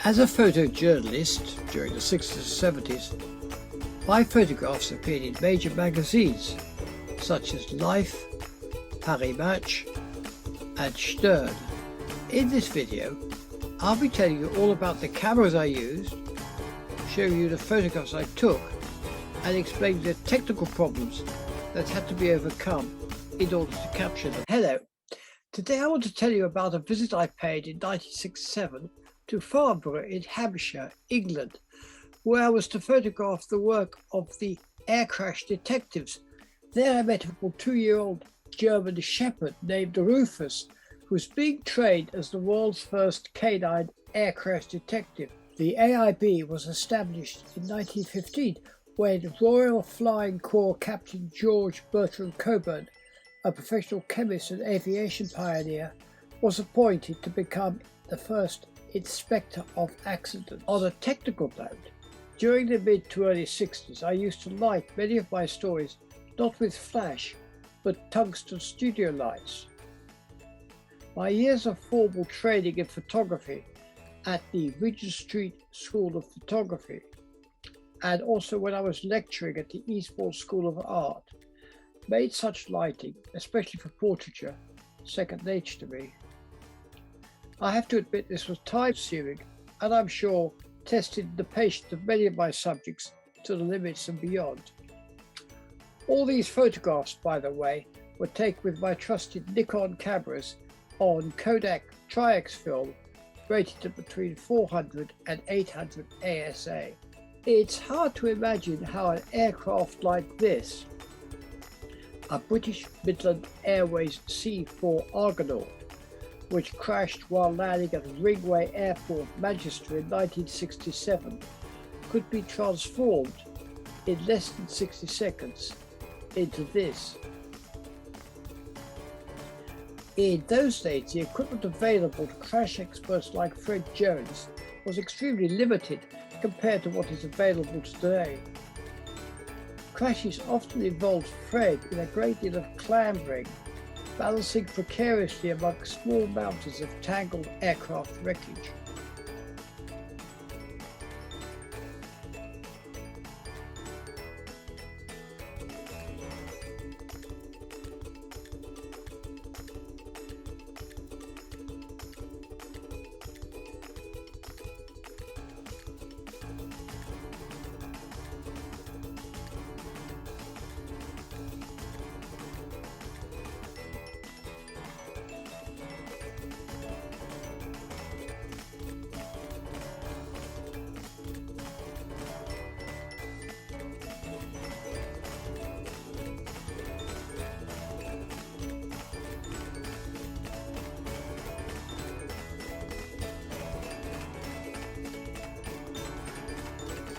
As a photojournalist during the 60s and 70s, my photographs appeared in major magazines such as Life, Paris Match and Stern. In this video, I'll be telling you all about the cameras I used, showing you the photographs I took, and explaining the technical problems that had to be overcome in order to capture them. Hello, today I want to tell you about a visit I paid in 1967 to Farnborough in Hampshire, England, where I was to photograph the work of the air crash detectives. There I met a 2-year-old German Shepperd named Rufus, who was being trained as the world's first canine air crash detective. The AIB was established in 1915 when Royal Flying Corps Captain George Bertram Coburn, a professional chemist and aviation pioneer, was appointed to become the first inspector of accidents. On a technical note, during the mid to early 60s, I used to light many of my stories not with flash, but tungsten studio lights. My years of formal training in photography at the Regent Street School of Photography, and also when I was lecturing at the Eastbourne School of Art, made such lighting, especially for portraiture, second nature to me. I have to admit this was time-consuming, and I'm sure tested the patience of many of my subjects to the limits and beyond. All these photographs, by the way, were taken with my trusted Nikon cameras on Kodak Tri-X film, rated at between 400 and 800 ASA. It's hard to imagine how an aircraft like this, a British Midland Airways C4 Argonaut, which crashed while landing at Ringway Airport, Manchester in 1967, could be transformed in less than 60 seconds into this. In those days, the equipment available to crash experts like Fred Jones was extremely limited compared to what is available today. Crashes often involved Fred in a great deal of clambering, balancing precariously among small mountains of tangled aircraft wreckage.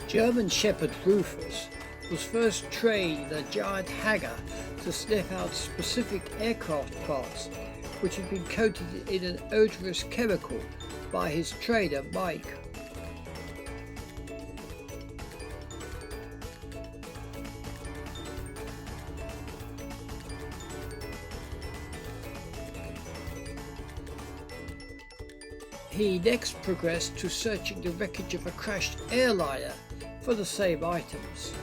German Shepperd Rufus was first trained in a giant hangar to sniff out specific aircraft parts which had been coated in an odorous chemical by his trainer Mike. He next progressed to searching the wreckage of a crashed airliner for the same items.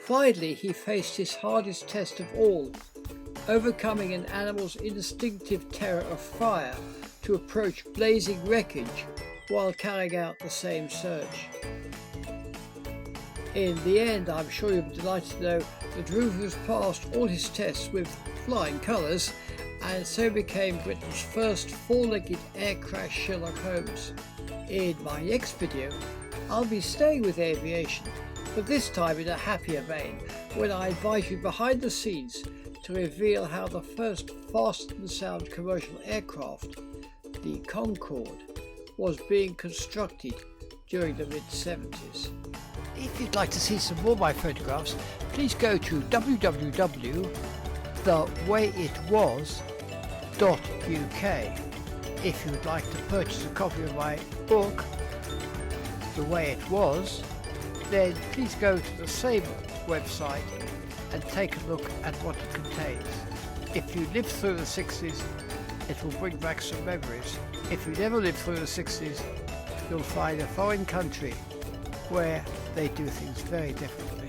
Finally, he faced his hardest test of all, overcoming an animal's instinctive terror of fire to approach blazing wreckage while carrying out the same search. In the end, I'm sure you'll be delighted to know that Rufus passed all his tests with flying colours and so became Britain's first four-legged air crash Sherlock Holmes. In my next video, I'll be staying with aviation, but this time in a happier vein, when I invite you behind the scenes to reveal how the first fast and sound commercial aircraft, the Concorde, was being constructed during the mid-70s. If you'd like to see some more of my photographs, please go to www.thewayitwas.uk. If you would like to purchase a copy of my book, The Way It Was, then please go to the same website and take a look at what it contains. If you lived through the 60s, it will bring back some memories. If you never lived through the 60s, you'll find a foreign country where they do things very differently.